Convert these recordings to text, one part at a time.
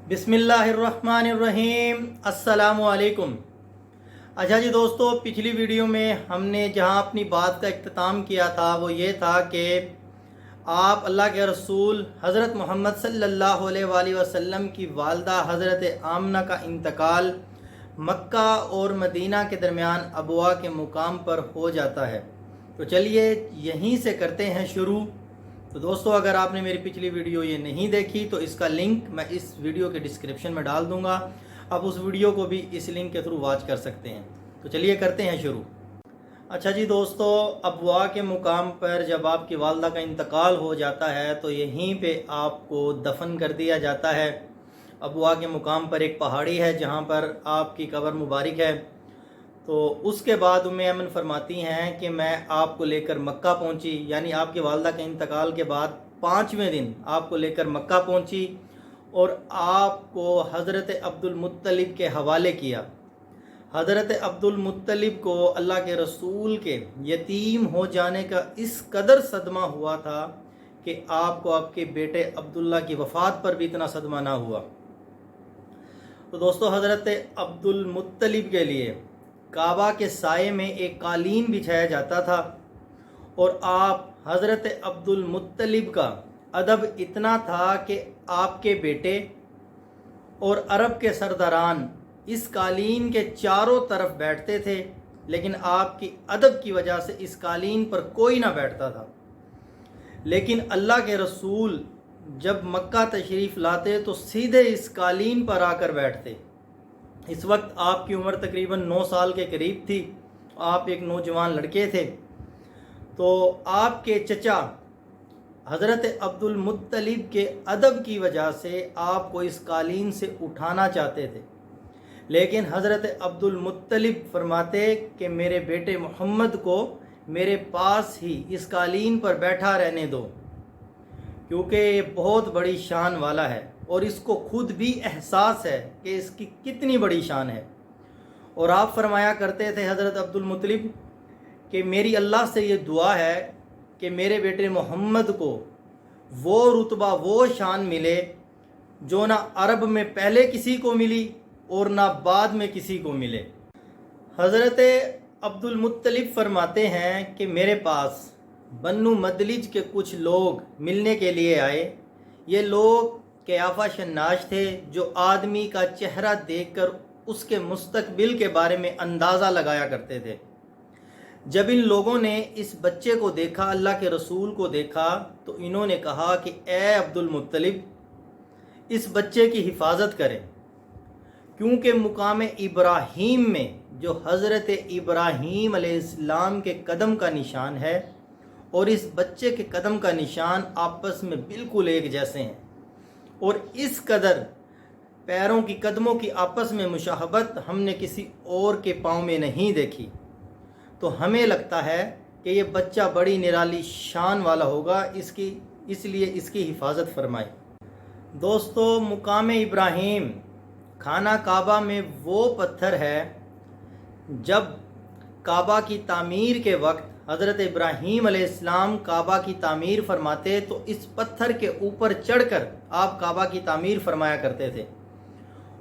बिस्मिल्लाहिर्रहमानिर्रहीम। अस्सलामुअलैकुम। अच्छा जी दोस्तों, पिछली वीडियो में हमने जहां अपनी बात का इख्तिताम किया था वो ये था कि आप अल्लाह के रसूल हज़रत मोहम्मद सल्लल्लाहु अलैहि वसल्लम की वालदा हज़रत आमना का इंतकाल मक्का और मदीना के दरमियान अबवा के मुकाम पर हो जाता है। तो चलिए यहीं से करते हैं शुरू। तो दोस्तों, अगर आपने मेरी पिछली वीडियो ये नहीं देखी तो इसका लिंक मैं इस वीडियो के डिस्क्रिप्शन में डाल दूंगा। आप उस वीडियो को भी इस लिंक के थ्रू वॉच कर सकते हैं। तो चलिए करते हैं शुरू। अच्छा जी दोस्तों, अबवा के मुकाम पर जब आपकी वालदा का इंतकाल हो जाता है तो यहीं पे आपको दफन कर दिया जाता है। अबवा के मुकाम पर एक पहाड़ी है जहाँ पर आपकी कब्र मुबारक है। तो उसके बाद उम्मे अमन फरमाती हैं कि मैं आपको लेकर मक्का पहुंची, यानी आपके वालदा के इंतकाल के बाद 5वें दिन आपको लेकर मक्का पहुंची और आपको हज़रत अब्दुल मुत्तलिब के हवाले किया। हज़रत अब्दुल मुत्तलिब को अल्लाह के रसूल के यतीम हो जाने का इस कदर सदमा हुआ था कि आपको आपके बेटे अब्दुल्ला की वफ़ात पर भी इतना सदमा ना हुआ। तो दोस्तों, हज़रत अब्दुल मुत्तलिब के लिए काबा के साये में एक कालीन बिछाया जाता था और आप हज़रत अब्दुल मुत्तलिब का अदब इतना था कि आपके बेटे और अरब के सरदारान इस कालीन के चारों तरफ बैठते थे, लेकिन आपकी अदब की वजह से इस कालीन पर कोई ना बैठता था। लेकिन अल्लाह के रसूल जब मक्का तशरीफ़ लाते तो सीधे इस कालीन पर आकर बैठते। इस वक्त आपकी उम्र तकरीबन 9 साल के करीब थी। आप एक नौजवान लड़के थे। तो आपके चचा हज़रत अब्दुल मुत्तलिब के अदब की वजह से आपको इस कालीन से उठाना चाहते थे, लेकिन हज़रत अब्दुल मुत्तलिब फरमाते कि मेरे बेटे मोहम्मद को मेरे पास ही इस कालीन पर बैठा रहने दो, क्योंकि ये बहुत बड़ी शान वाला है और इसको खुद भी एहसास है कि इसकी कितनी बड़ी शान है। और आप फरमाया करते थे हज़रत अब्दुल मुत्तलिब कि मेरी अल्लाह से ये दुआ है कि मेरे बेटे मोहम्मद को वो रुतबा वो शान मिले जो ना अरब में पहले किसी को मिली और ना बाद में किसी को मिले। हज़रत अब्दुल मुत्तलिब फरमाते हैं कि मेरे पास बन्नू मदलिज के कुछ लोग मिलने के लिए आए। ये लोग क़याफ़ा शन्नाश थे जो आदमी का चेहरा देखकर उसके मुस्तकबिल के बारे में अंदाज़ा लगाया करते थे। जब इन लोगों ने इस बच्चे को देखा, अल्लाह के रसूल को देखा, तो इन्होंने कहा कि ए अब्दुल मुत्तलिब, इस बच्चे की हिफाजत करें, क्योंकि मुकाम इब्राहीम में जो हज़रत इब्राहीम अलैहिस्सलाम के कदम का निशान है और इस बच्चे के कदम का निशान आपस में बिल्कुल एक जैसे हैं, और इस कदर पैरों की कदमों की आपस में मुशाहबत हमने किसी और के पाँव में नहीं देखी। तो हमें लगता है कि ये बच्चा बड़ी निराली शान वाला होगा, इसलिए इसकी हिफाजत फरमाए। दोस्तों, मुकाम इब्राहीम खाना काबा में वो पत्थर है जब काबा की तामीर के वक्त हज़रत इब्राहीम अलैहिस्सलाम काबा की तामीर फरमाते तो इस पत्थर के ऊपर चढ़कर आप काबा की तामीर फरमाया करते थे,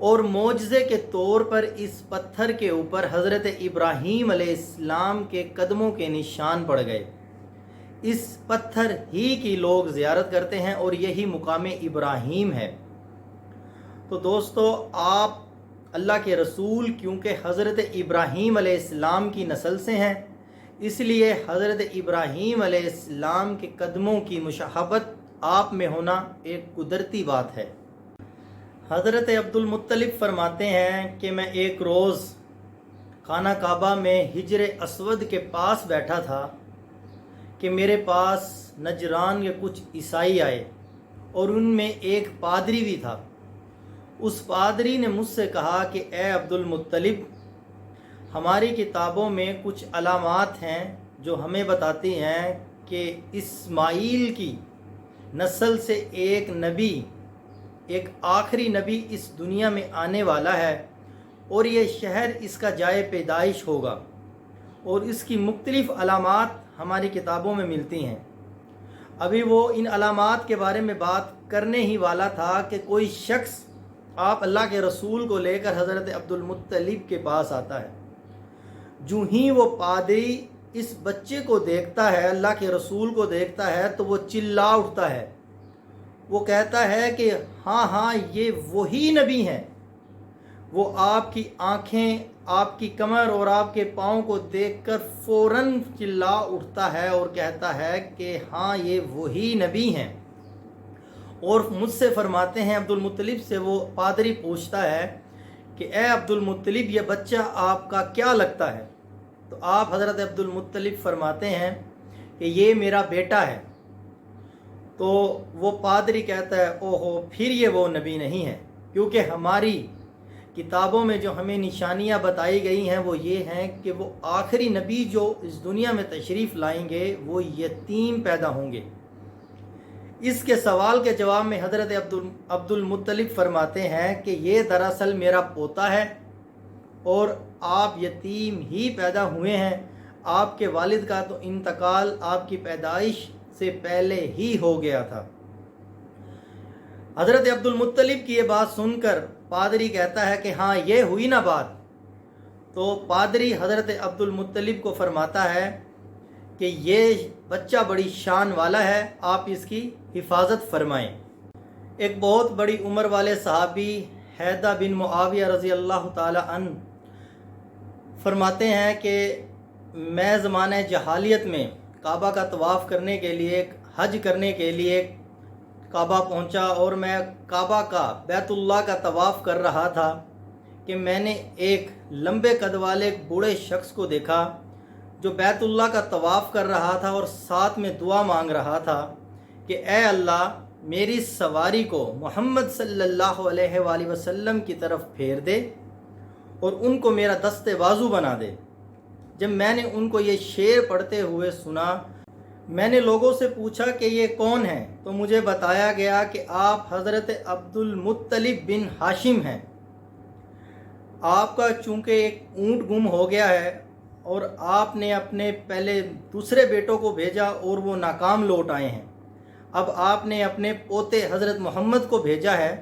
और मोजज़े के तौर पर इस पत्थर के ऊपर हज़रत इब्राहीम अलैहिस्सलाम के कदमों के निशान पड़ गए। इस पत्थर ही की लोग ज़ियारत करते हैं और यही मुकाम इब्राहीम है। तो दोस्तों, आप अल्लाह के रसूल क्योंकि हज़रत इब्राहीम अलैहिस्सलाम की नस्ल से हैं, इसलिए हज़रत इब्राहीम अलैहिस्सलाम के कदमों की मुशाहबत आप में होना एक कुदरती बात है। हज़रत अब्दुल मुत्तलिब फरमाते हैं कि मैं एक रोज़ खाना काबा में हिजर अस्वद के पास बैठा था कि मेरे पास नजरान के कुछ ईसाई आए और उनमें एक पादरी भी था। उस पादरी ने मुझसे कहा कि ए अब्दुल मुत्तलिब, हमारी किताबों में कुछ अलामात हैं जो हमें बताती हैं कि इस्माईल की नस्ल से एक नबी, एक आखिरी नबी इस दुनिया में आने वाला है और ये शहर इसका जाए पैदाइश होगा, और इसकी मुख्तलिफ़ अलामात हमारी किताबों में मिलती हैं। अभी वो इन अलामात के बारे में बात करने ही वाला था कि कोई शख्स आप अल्लाह के रसूल को लेकर हज़रत अब्दुल मुत्तलिब के पास आता है। जो ही वो पादरी इस बच्चे को देखता है, अल्लाह के रसूल को देखता है, तो वो चिल्ला उठता है। वो कहता है कि हाँ हाँ, ये वही नबी हैं। वो आपकी आँखें, आपकी कमर और आपके पाँव को देखकर फ़ौरन चिल्ला उठता है और कहता है कि हाँ, ये वही नबी हैं। और मुझसे फरमाते हैं, अब्दुल मुत्तलिब से वो पादरी पूछता है कि ए अब्दुल मुत्तलिब, ये बच्चा आपका क्या लगता है? तो आप हज़रत अब्दुल मुत्तलिब फरमाते हैं कि ये मेरा बेटा है। तो वो पादरी कहता है, ओहो, फिर ये वो नबी नहीं है, क्योंकि हमारी किताबों में जो हमें निशानियां बताई गई हैं वो ये हैं कि वो आखिरी नबी जो इस दुनिया में तशरीफ़ लाएंगे वो यतीम पैदा होंगे। इसके सवाल के जवाब में हज़रत अब्दुल मुत्तलिब फरमाते हैं कि ये दरअसल मेरा पोता है और आप यतीम ही पैदा हुए हैं। आपके वालिद का तो इंतकाल आपकी पैदाइश से पहले ही हो गया था। हज़रत अब्दुल मुत्तलिब की ये बात सुनकर पादरी कहता है कि हाँ, ये हुई ना बात। तो पादरी हज़रत अब्दुल मुत्तलिब को फरमाता है कि ये बच्चा बड़ी शान वाला है, आप इसकी हिफाजत फरमाएं। एक बहुत बड़ी उम्र वाले सहाबी हैदा बिन मुआविया रज़ी अल्लाह ताला अन फरमाते हैं कि मैं ज़माने जहालियत में काबा का तवाफ़ करने के लिए, हज करने के लिए काबा पहुंचा और मैं काबा का, बैतुल्लाह का तवाफ़ कर रहा था कि मैंने एक लंबे कद वाले एक बूढ़े शख्स को देखा जो बैतुल्लाह का तवाफ़ कर रहा था और साथ में दुआ मांग रहा था कि ए अल्लाह, मेरी सवारी को मोहम्मद सल्लल्लाहु अलैहि वसल्लम की तरफ फेर दे और उनको मेरा दस्ते बाजू बना दे। जब मैंने उनको ये शेर पढ़ते हुए सुना, मैंने लोगों से पूछा कि ये कौन है, तो मुझे बताया गया कि आप हज़रत अब्दुल मुत्तलिब बिन हाशिम हैं। आपका चूँकि एक ऊँट गुम हो गया है और आपने अपने पहले दूसरे बेटों को भेजा और वो नाकाम लौट आए हैं, अब आपने अपने पोते हज़रत मोहम्मद को भेजा है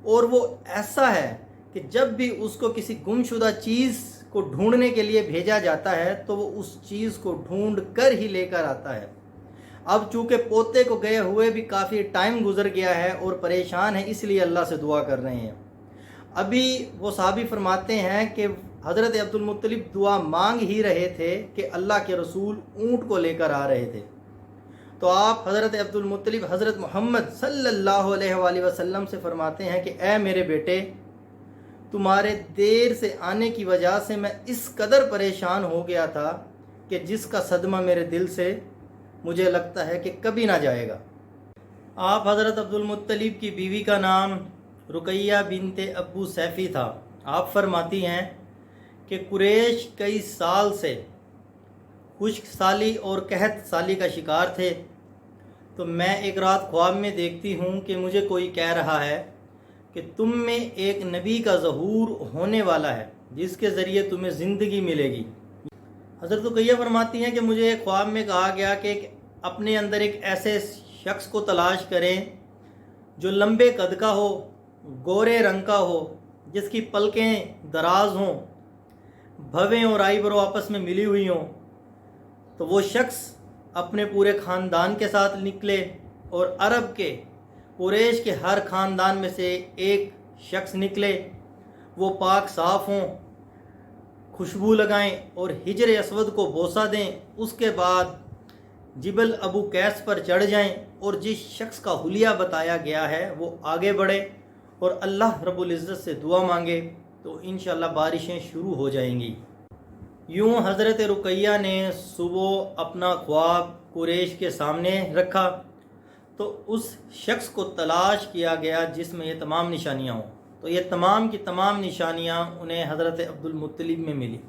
और वो ऐसा है कि जब भी उसको किसी गुमशुदा चीज़ को ढूंढने के लिए भेजा जाता है तो वो उस चीज़ को ढूंढ कर ही लेकर आता है। अब चूँकि पोते को गए हुए भी काफ़ी टाइम गुजर गया है और परेशान है, इसलिए अल्लाह से दुआ कर रहे हैं। अभी वो साहबी फरमाते हैं कि हज़रत अब्दुल मुत्तलिब दुआ मांग ही रहे थे कि अल्लाह के रसूल ऊँट को लेकर आ रहे थे। तो आप हज़रत अब्दुल मुत्तलिब हज़रत मोहम्मद सल्लल्लाहु अलैहि वसल्लम से फरमाते हैं कि ए मेरे बेटे, तुम्हारे देर से आने की वजह से मैं इस कदर परेशान हो गया था कि जिसका सदमा मेरे दिल से मुझे लगता है कि कभी ना जाएगा। आप हज़रत अब्दुल मुत्तलिब की बीवी का नाम रुकैया बिनते अबू सैफ़ी था। आप फरमाती हैं कि कुरैश कई साल से खुश्क साली और कहत साली का शिकार थे। तो मैं एक रात ख्वाब में देखती हूँ कि मुझे कोई कह रहा है कि तुम में एक नबी का ज़हूर होने वाला है जिसके ज़रिए तुम्हें ज़िंदगी मिलेगी। हज़रत रुकैया फरमाती हैं कि मुझे ख्वाब में कहा गया कि अपने अंदर एक ऐसे शख्स को तलाश करें जो लंबे कद का हो, गोरे रंग का हो, जिसकी पलकें दराज हों, भवें और आईब्रो आपस में मिली हुई हों। तो वो शख्स अपने पूरे ख़ानदान के साथ निकले और अरब के कुरैश के हर ख़ानदान में से एक शख्स निकले। वो पाक साफ़ हों, खुशबू लगाएं और हिजर असवद को बोसा दें। उसके बाद जिबल अबू कैस पर चढ़ जाएं और जिस शख्स का हुलिया बताया गया है वो आगे बढ़े और अल्लाह रब्बुल इज़्ज़त से दुआ मांगे तो इंशाअल्लाह बारिशें शुरू हो जाएंगी। यूँ हज़रत रुकैया ने सुबह अपना ख्वाब कुरैश के सामने रखा तो उस शख्स को तलाश किया गया जिसमें ये तमाम निशानियाँ हों। तो ये तमाम की तमाम निशानियाँ उन्हें हज़रत अब्दुल मुत्तलिब में मिली।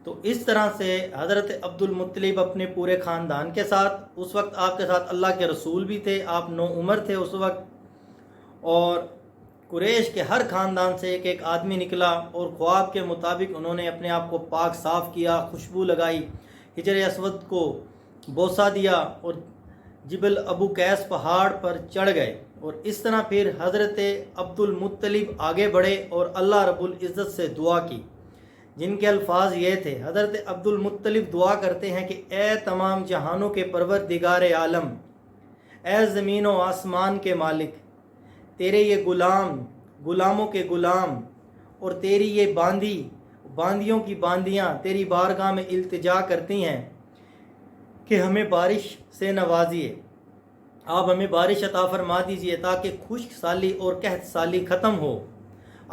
तो इस तरह से हज़रत अब्दुल मुत्तलिब अपने पूरे ख़ानदान के साथ, उस वक्त आपके साथ अल्लाह के रसूल भी थे, आप 9 उम्र थे उस वक्त, और कुरैश के हर ख़ानदान से एक एक आदमी निकला और ख्वाब के मुताबिक उन्होंने अपने आप को पाक साफ़ किया, खुशबू लगाई, हिजर असवद को बोसा दिया और जिबल अबू कैस पहाड़ पर चढ़ गए। اور اس طرح پھر حضرت عبدالمطلب آگے بڑھے اور اللہ رب العزت سے دعا کی، جن کے الفاظ یہ تھے۔ حضرت عبدالمطلب دعا کرتے ہیں کہ اے تمام جہانوں کے پروردگار عالم، اے زمین و آسمان کے مالک، تیرے یہ غلاموں کے غلام اور تیری یہ باندیوں کی باندیاں تیری بارگاہ میں التجا کرتی ہیں کہ ہمیں بارش سے نوازیے، آپ ہمیں بارش عطا فرما دیجیے تاکہ خشک سالی اور قحط سالی ختم ہو۔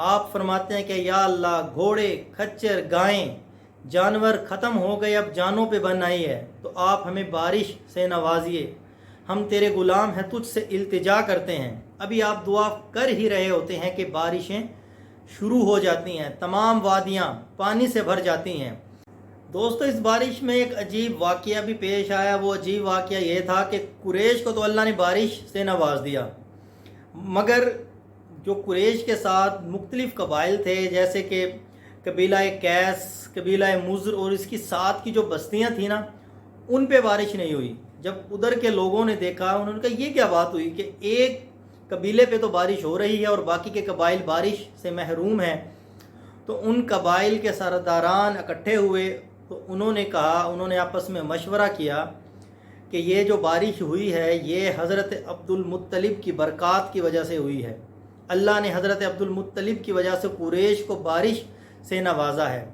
آپ فرماتے ہیں کہ یا اللہ، گھوڑے، کھچر، گائیں، جانور ختم ہو گئے، اب جانوں پہ بن آئی ہے، تو آپ ہمیں بارش سے نوازیے، ہم تیرے غلام ہیں، تجھ سے التجا کرتے ہیں۔ ابھی آپ دعا کر ہی رہے ہوتے ہیں کہ بارشیں شروع ہو جاتی ہیں، تمام وادیاں پانی سے بھر جاتی ہیں۔ دوستو، اس بارش میں ایک عجیب واقعہ بھی پیش آیا۔ وہ عجیب واقعہ یہ تھا کہ قریش کو تو اللہ نے بارش سے نواز دیا، مگر جو قریش کے ساتھ مختلف قبائل تھے، جیسے کہ قبیلہ کیس، قبیلہ مضر اور اس کی ساتھ کی جو بستیاں تھیں نا، ان پہ بارش نہیں ہوئی۔ جب ادھر کے لوگوں نے دیکھا، انہوں نے کہا یہ کیا بات ہوئی کہ ایک قبیلے پہ تو بارش ہو رہی ہے اور باقی کے قبائل بارش سے محروم ہیں۔ تو ان قبائل کے سرداران اکٹھے ہوئے، تو انہوں نے آپس میں مشورہ کیا کہ یہ جو بارش ہوئی ہے یہ حضرت عبدالمطلب کی برکات کی وجہ سے ہوئی ہے، اللہ نے حضرت عبدالمطلب کی وجہ سے قریش کو بارش سے نوازا ہے۔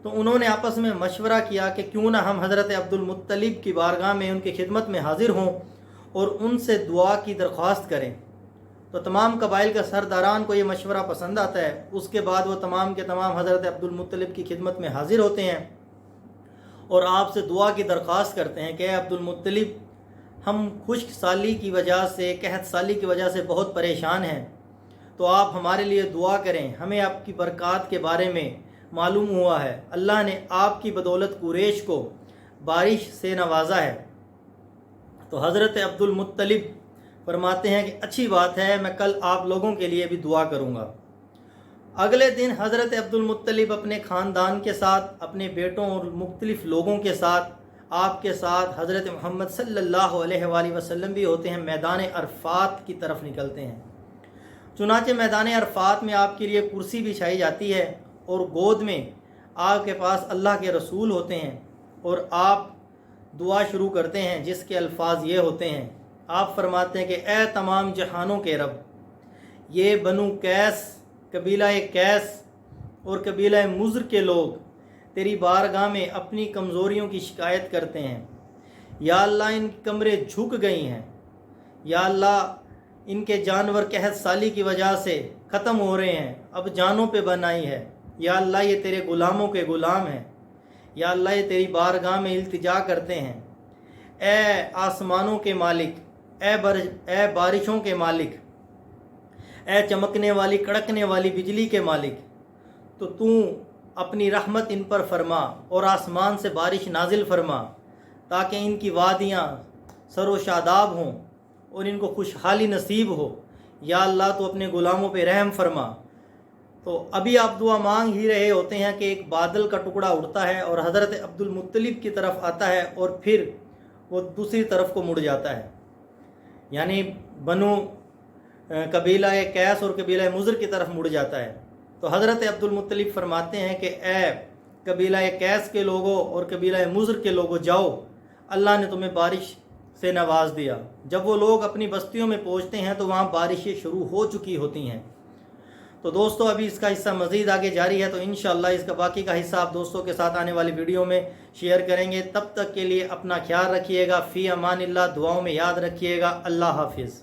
تو انہوں نے آپس میں مشورہ کیا کہ کیوں نہ ہم حضرت عبدالمطلب کی بارگاہ میں ان کی خدمت میں حاضر ہوں اور ان سے دعا کی درخواست کریں۔ تو تمام قبائل کے سرداران کو یہ مشورہ پسند آتا ہے۔ اس کے بعد وہ تمام کے تمام حضرت عبدالمطلب کی خدمت میں حاضر ہوتے ہیں اور آپ سے دعا کی درخواست کرتے ہیں کہ اے عبدالمطلب، ہم خشک سالی کی وجہ سے، قحط سالی کی وجہ سے بہت پریشان ہیں، تو آپ ہمارے لیے دعا کریں۔ ہمیں آپ کی برکات کے بارے میں معلوم ہوا ہے، اللہ نے آپ کی بدولت قریش کو بارش سے نوازا ہے۔ تو حضرت عبدالمطلب فرماتے ہیں کہ اچھی بات ہے، میں کل آپ لوگوں کے لیے بھی دعا کروں گا۔ اگلے دن حضرت عبدالمطلب اپنے خاندان کے ساتھ، اپنے بیٹوں اور مختلف لوگوں کے ساتھ، آپ کے ساتھ حضرت محمد صلی اللہ علیہ وآلہ وسلم بھی ہوتے ہیں، میدان عرفات کی طرف نکلتے ہیں۔ چنانچہ میدان عرفات میں آپ کے لیے کرسی بچھائی جاتی ہے اور گود میں آپ کے پاس اللہ کے رسول ہوتے ہیں اور آپ دعا شروع کرتے ہیں، جس کے الفاظ یہ ہوتے ہیں۔ آپ فرماتے ہیں کہ اے تمام جہانوں کے رب، یہ بنو کیس، قبیلہ کیس اور قبیلہ مضر کے لوگ تیری بارگاہ میں اپنی کمزوریوں کی شکایت کرتے ہیں۔ یا اللہ، ان کی کمریں جھک گئی ہیں، یا اللہ ان کے جانور قحط سالی کی وجہ سے ختم ہو رہے ہیں، اب جانوں پہ بن آئی ہے۔ یا اللہ، یہ تیرے غلاموں کے غلام ہیں، یا اللہ یہ تیری بارگاہ میں التجا کرتے ہیں۔ اے آسمانوں کے مالک، اے بارشوں کے مالک، اے چمکنے والی کڑکنے والی بجلی کے مالک، تو اپنی رحمت ان پر فرما اور آسمان سے بارش نازل فرما تاکہ ان کی وادیاں سر و شاداب ہوں اور ان کو خوشحالی نصیب ہو۔ یا اللہ، تو اپنے غلاموں پہ رحم فرما۔ تو ابھی آپ دعا مانگ ہی رہے ہوتے ہیں کہ ایک بادل کا ٹکڑا اڑتا ہے اور حضرت عبدالمطلب کی طرف آتا ہے اور پھر وہ دوسری طرف کو مڑ جاتا ہے، یعنی بنو قبیلہ کیس اور قبیلہ مضر کی طرف مڑ جاتا ہے۔ تو حضرت عبدالمطلب فرماتے ہیں کہ اے قبیلہ کیس کے لوگوں اور قبیلہ مضر کے لوگوں، جاؤ، اللہ نے تمہیں بارش سے نواز دیا۔ جب وہ لوگ اپنی بستیوں میں پہنچتے ہیں تو وہاں بارشیں شروع ہو چکی ہوتی ہیں۔ تو دوستو، ابھی اس کا حصہ مزید آگے جاری ہے، تو انشاءاللہ اس کا باقی کا حصہ آپ دوستوں کے ساتھ آنے والی ویڈیو میں شیئر کریں گے۔ تب تک کے لیے اپنا خیال رکھیے گا، فی امان اللہ، دعاؤں میں یاد رکھیے گا۔ اللہ حافظ۔